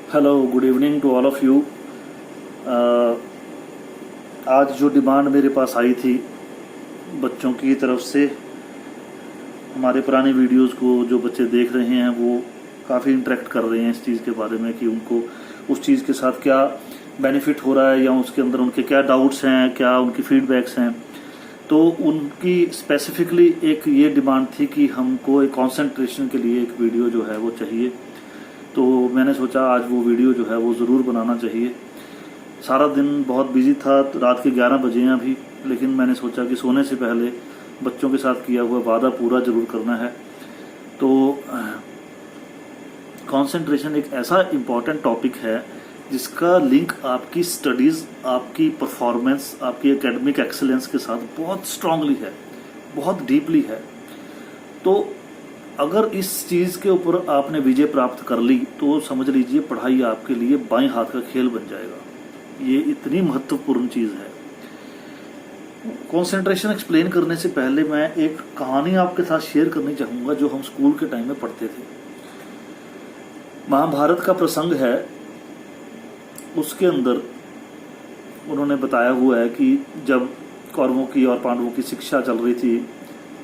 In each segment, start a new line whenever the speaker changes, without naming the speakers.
Hello, good evening to all of you. आज जो demand मेरे पास आई थी बच्चों की तरफ से, हमारे पुराने वीडियोस को जो बच्चे देख रहे हैं वो काफ़ी इंटरेक्ट कर रहे हैं इस चीज़ के बारे में कि उनको उस चीज़ के साथ क्या बेनिफिट हो रहा है या उसके अंदर उनके क्या डाउट्स हैं, क्या उनकी फीडबैक्स हैं। तो उनकी स्पेसिफिकली एक ये डिमांड थी कि हमको एक कंसंट्रेशन के लिए एक वीडियो जो है वो चाहिए। तो मैंने सोचा आज वो वीडियो जो है वो ज़रूर बनाना चाहिए। सारा दिन बहुत बिजी था, तो रात के 11 बजे हैं अभी, लेकिन मैंने सोचा कि सोने से पहले बच्चों के साथ किया हुआ वादा पूरा ज़रूर करना है। तो कंसंट्रेशन एक ऐसा इम्पॉर्टेंट टॉपिक है जिसका लिंक आपकी स्टडीज़, आपकी परफॉर्मेंस, आपकी एकेडमिक एक्सेलेंस के साथ बहुत स्ट्रांगली है, बहुत डीपली है। तो अगर इस चीज़ के ऊपर आपने विजय प्राप्त कर ली तो समझ लीजिए पढ़ाई आपके लिए बाएं हाथ का खेल बन जाएगा। ये इतनी महत्वपूर्ण चीज़ है। कंसंट्रेशन एक्सप्लेन करने से पहले मैं एक कहानी आपके साथ शेयर करनी चाहूँगा जो हम स्कूल के टाइम में पढ़ते थे। महाभारत का प्रसंग है, उसके अंदर उन्होंने बताया हुआ है कि जब कौरवों की और पांडवों की शिक्षा चल रही थी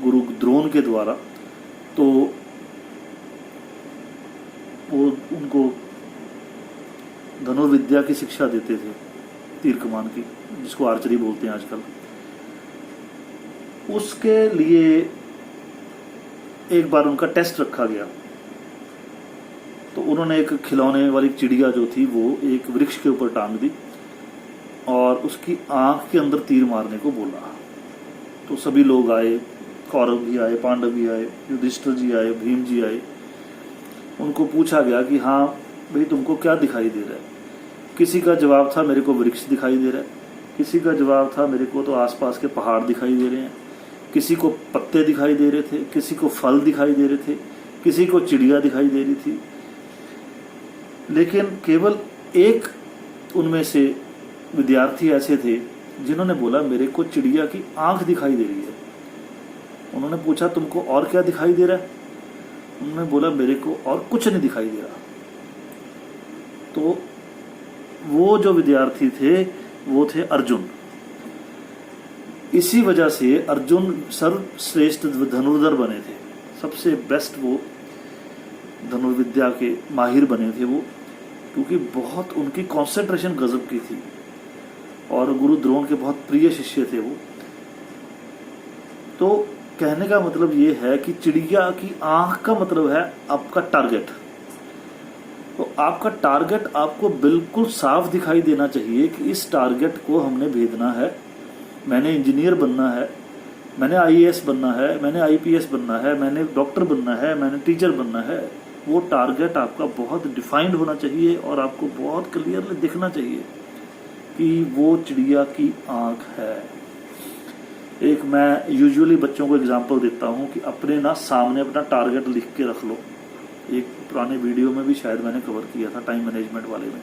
गुरु द्रोण के द्वारा, तो वो उनको धनुर्विद्या की शिक्षा देते थे, तीर कमान की, जिसको आर्चरी बोलते हैं आजकल। उसके लिए एक बार उनका टेस्ट रखा गया। तो उन्होंने एक खिलौने वाली चिड़िया जो थी वो एक वृक्ष के ऊपर टांग दी और उसकी आंख के अंदर तीर मारने को बोला। तो सभी लोग आए, कौरव भी आए, पांडव भी आए, युधिष्ठिर जी आए, भीम जी आए। उनको पूछा गया कि हाँ भाई तुमको क्या दिखाई दे रहा है। किसी का जवाब था मेरे को वृक्ष दिखाई दे रहा है, किसी का जवाब था मेरे को तो आसपास के पहाड़ दिखाई दे रहे हैं, किसी को पत्ते दिखाई दे रहे थे, किसी को फल दिखाई दे रहे थे, किसी को चिड़िया दिखाई दे रही थी। लेकिन केवल एक उनमें से विद्यार्थी ऐसे थे जिन्होंने बोला मेरे को चिड़िया की आंख दिखाई दे रही है। उन्होंने पूछा तुमको और क्या दिखाई दे रहा है? उन्होंने बोला मेरे को और कुछ नहीं दिखाई दे रहा। तो वो जो विद्यार्थी थे वो थे अर्जुन। इसी वजह से अर्जुन सर्वश्रेष्ठ धनुर्धर बने थे, सबसे बेस्ट वो धनुर्विद्या के माहिर बने थे वो, क्योंकि बहुत उनकी कंसंट्रेशन गजब की थी और गुरु द्रोण के बहुत प्रिय शिष्य थे वो। तो कहने का मतलब ये है कि चिड़िया की आंख का मतलब है आपका टारगेट। तो आपका टारगेट आपको बिल्कुल साफ दिखाई देना चाहिए कि इस टारगेट को हमने भेदना है। मैंने इंजीनियर बनना है, मैंने आईएएस बनना है, मैंने आईपीएस बनना है, मैंने डॉक्टर बनना है, मैंने टीचर बनना है। वो टारगेट आपका बहुत डिफाइंड होना चाहिए और आपको बहुत क्लियरली दिखना चाहिए कि वो चिड़िया की आंख है। एक मैं यूजुअली बच्चों को एग्जांपल देता हूँ कि अपने ना सामने अपना टारगेट लिख के रख लो। एक पुराने वीडियो में भी शायद मैंने कवर किया था टाइम मैनेजमेंट वाले में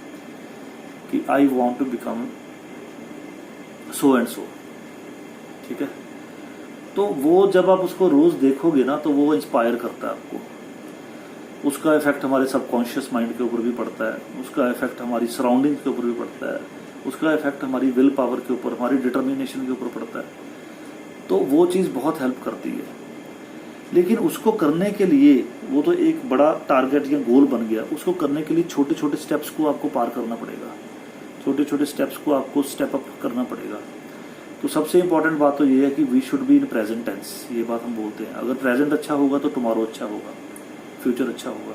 कि I want to become so and so, ठीक है। तो वो जब आप उसको रोज देखोगे ना तो वो इंस्पायर करता है आपको। उसका इफेक्ट हमारे सबकॉन्शियस माइंड के ऊपर भी पड़ता है, उसका इफेक्ट हमारी सराउंडिंग के ऊपर भी पड़ता है, उसका इफेक्ट हमारी विल पावर के ऊपर, हमारी डिटर्मिनेशन के ऊपर पड़ता है। तो वो चीज़ बहुत हेल्प करती है। लेकिन उसको करने के लिए वो तो एक बड़ा टारगेट या गोल बन गया, उसको करने के लिए छोटे छोटे स्टेप्स को आपको पार करना पड़ेगा, छोटे छोटे स्टेप्स को आपको स्टेप अप करना पड़ेगा। तो सबसे इंपॉर्टेंट बात तो ये है कि we should be in present tense. ये बात हम बोलते हैं, अगर प्रेजेंट अच्छा होगा तो टुमारो अच्छा होगा, फ्यूचर अच्छा होगा।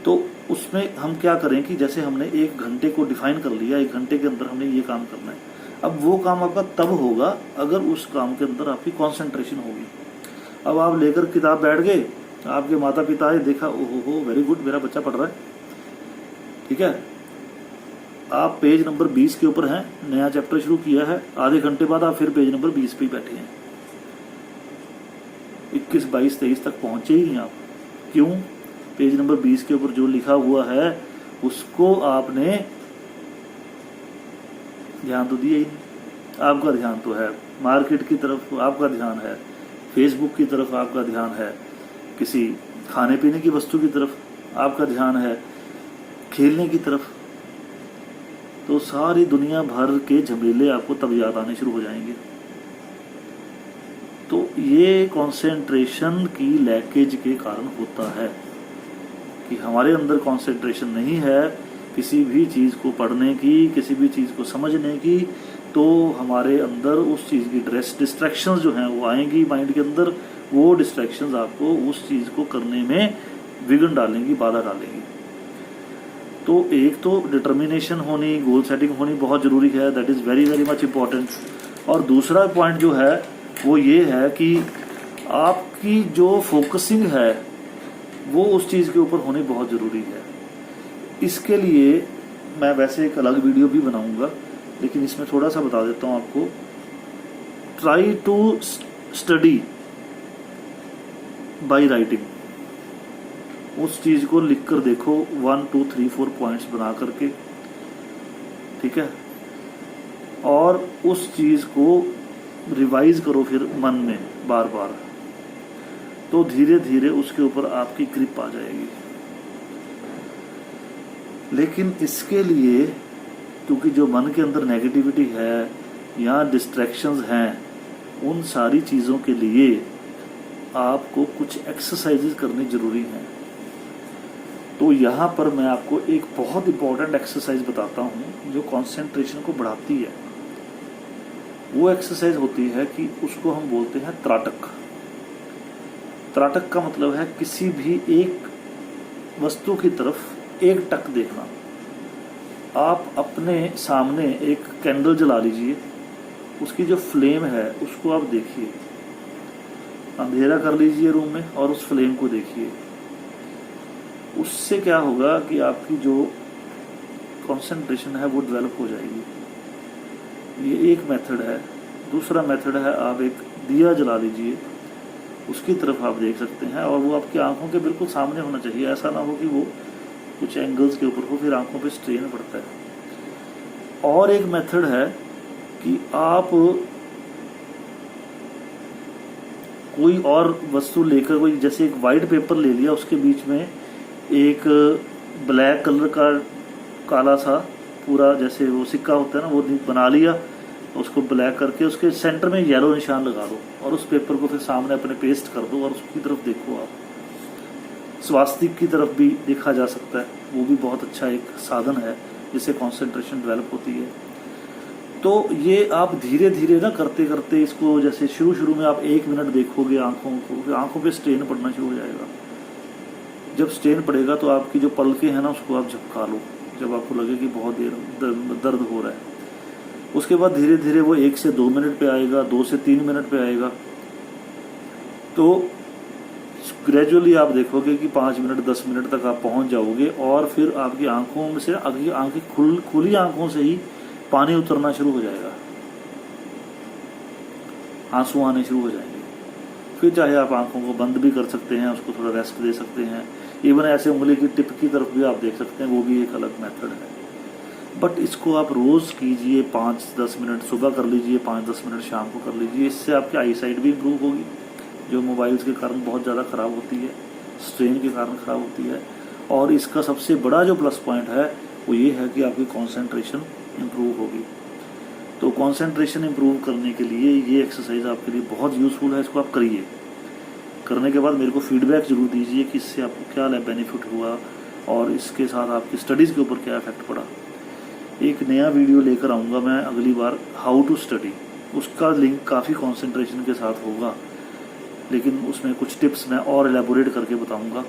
तो उसमें हम क्या करें कि जैसे हमने 1 घंटे को डिफाइन कर लिया, 1 घंटे के अंदर हमने ये काम करना है। अब वो काम आपका तब होगा अगर उस काम के अंदर आपकी कंसंट्रेशन होगी। अब आप लेकर किताब बैठ गए, आपके माता पिता आए, देखा ओहो वेरी गुड मेरा बच्चा पढ़ रहा है, ठीक है, आप पेज नंबर 20 के ऊपर हैं, नया चैप्टर शुरू किया है, आधे घंटे बाद आप फिर पेज नंबर 20 पे बैठे हैं, 21, 22, 23 तक पहुंचे ही नहीं आप। क्यों? पेज नंबर 20 के ऊपर जो लिखा हुआ है उसको आपने ध्यान तो दिया ही नहीं। आपका ध्यान तो है मार्केट की तरफ, आपका ध्यान है फेसबुक की तरफ, आपका ध्यान है किसी खाने पीने की वस्तु की तरफ, आपका ध्यान है खेलने की तरफ, तो सारी दुनिया भर के झमेले आपको तब याद आने शुरू हो जाएंगे। तो ये कंसंट्रेशन की लैकेज के कारण होता है कि हमारे अंदर कंसंट्रेशन नहीं है किसी भी चीज़ को पढ़ने की, किसी भी चीज़ को समझने की, तो हमारे अंदर उस चीज़ की डिस्ट्रैक्शंस जो हैं वो आएंगी माइंड के अंदर। वो डिस्ट्रैक्शंस आपको उस चीज़ को करने में विघ्न डालेंगी, बाधा डालेंगी। तो एक तो डिटर्मिनेशन होनी, गोल सेटिंग होनी बहुत ज़रूरी है, that is very very much important. और दूसरा पॉइंट जो है वो ये है कि आपकी जो फोकसिंग है वो उस चीज़ के ऊपर होनी बहुत ज़रूरी है। इसके लिए मैं वैसे एक अलग वीडियो भी बनाऊंगा, लेकिन इसमें थोड़ा सा बता देता हूँ आपको। Try to study by writing, उस चीज़ को लिख कर देखो 1 2 3 4 पॉइंट्स बना करके, ठीक है, और उस चीज़ को रिवाइज करो फिर मन में बार बार, तो धीरे धीरे उसके ऊपर आपकी ग्रिप आ जाएगी। लेकिन इसके लिए क्योंकि जो मन के अंदर नेगेटिविटी है या डिस्ट्रैक्शंस हैं, उन सारी चीज़ों के लिए आपको कुछ एक्सरसाइजेज करनी ज़रूरी हैं। तो यहाँ पर मैं आपको एक बहुत इंपॉर्टेंट एक्सरसाइज बताता हूँ जो कंसंट्रेशन को बढ़ाती है। वो एक्सरसाइज होती है कि उसको हम बोलते हैं त्राटक। त्राटक का मतलब है किसी भी एक वस्तु की तरफ एक टक देखना। आप अपने सामने एक कैंडल जला लीजिए, उसकी जो फ्लेम है उसको आप देखिए, अंधेरा कर लीजिए रूम में और उस फ्लेम को देखिए। उससे क्या होगा कि आपकी जो कंसंट्रेशन है वो डेवलप हो जाएगी। ये एक मेथड है। दूसरा मेथड है, आप एक दिया जला लीजिए, उसकी तरफ आप देख सकते हैं और वो आपकी आंखों के बिल्कुल सामने होना चाहिए। ऐसा ना हो कि वो कुछ एंगल्स के ऊपर हो, फिर आंखों पे स्ट्रेन पड़ता है। और एक मेथड है कि आप कोई और वस्तु लेकर, कोई जैसे एक वाइट पेपर ले लिया, उसके बीच में एक ब्लैक कलर का काला सा पूरा जैसे वो सिक्का होता है ना, वो बना लिया, उसको ब्लैक करके उसके सेंटर में येलो निशान लगा दो और उस पेपर को फिर सामने अपने पेस्ट कर दो और उसकी तरफ देखो। आप स्वास्तिक की तरफ भी देखा जा सकता है, वो भी बहुत अच्छा एक साधन है जिससे कंसंट्रेशन डेवलप होती है। तो ये आप धीरे धीरे ना करते करते इसको, जैसे शुरू में आप 1 मिनट देखोगे आंखों को, फिर आंखों पे स्ट्रेन पड़ना शुरू हो जाएगा। जब स्ट्रेन पड़ेगा तो आपकी जो पलकें हैं ना उसको आप झपका लो, जब आपको लगे कि बहुत देर दर्द हो रहा है। उसके बाद धीरे धीरे वो 1 से 2 मिनट पे आएगा, 2 से 3 मिनट पे आएगा। तो ग्रेजुअली आप देखोगे कि 5 मिनट 10 मिनट तक आप पहुंच जाओगे और फिर आपकी आंखों में से आंखें खुली आंखों से ही पानी उतरना शुरू हो जाएगा, आंसू आने शुरू हो जाएंगे। फिर चाहे आप आंखों को बंद भी कर सकते हैं, उसको थोड़ा रेस्ट दे सकते हैं, इवन ऐसे उंगली की टिप की तरफ भी आप देख सकते हैं, वो भी एक अलग मेथड है। बट इसको आप रोज़ कीजिए, 5-10 मिनट सुबह कर लीजिए, 5-10 मिनट शाम को कर लीजिए। इससे आपकी आई साइट भी इम्प्रूव होगी, जो मोबाइल्स के कारण बहुत ज़्यादा ख़राब होती है, स्ट्रेन के कारण ख़राब होती है। और इसका सबसे बड़ा जो प्लस पॉइंट है वो ये है कि आपकी कंसंट्रेशन इम्प्रूव होगी। तो कंसंट्रेशन इम्प्रूव करने के लिए ये एक्सरसाइज आपके लिए बहुत यूज़फुल है, इसको आप करिए। करने के बाद मेरे को फीडबैक ज़रूर दीजिए कि इससे आपको क्या बेनिफिट हुआ और इसके साथ आपकी स्टडीज़ के ऊपर क्या इफेक्ट पड़ा। एक नया वीडियो लेकर आऊँगा मैं अगली बार, हाउ टू स्टडी। उसका लिंक काफ़ी कंसंट्रेशन के साथ होगा, लेकिन उसमें कुछ टिप्स मैं और एलेबोरेट करके बताऊँगा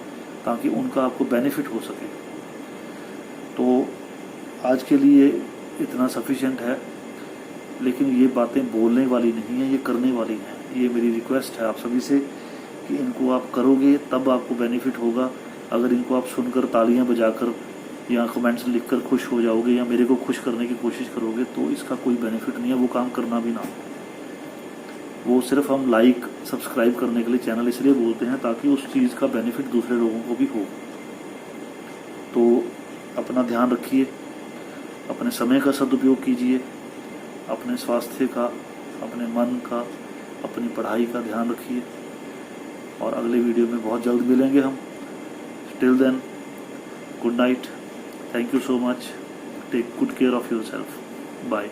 ताकि उनका आपको बेनिफिट हो सके। तो आज के लिए इतना सफिशिएंट है, लेकिन ये बातें बोलने वाली नहीं है, ये करने वाली हैं। ये मेरी रिक्वेस्ट है आप सभी से कि इनको आप करोगे तब आपको बेनिफिट होगा। अगर इनको आप सुनकर तालियां बजाकर या कमेंट्स लिखकर खुश हो जाओगे या मेरे को खुश करने की कोशिश करोगे तो इसका कोई बेनिफिट नहीं है, वो काम करना भी ना। वो सिर्फ हम लाइक सब्सक्राइब करने के लिए चैनल इसलिए बोलते हैं ताकि उस चीज़ का बेनिफिट दूसरे लोगों को भी हो। तो अपना ध्यान रखिए, अपने समय का सदुपयोग कीजिए, अपने स्वास्थ्य का, अपने मन का, अपनी पढ़ाई का ध्यान रखिए। और अगले वीडियो में बहुत जल्द मिलेंगे हम। Till then, good night, thank you so much, take good care of yourself, bye.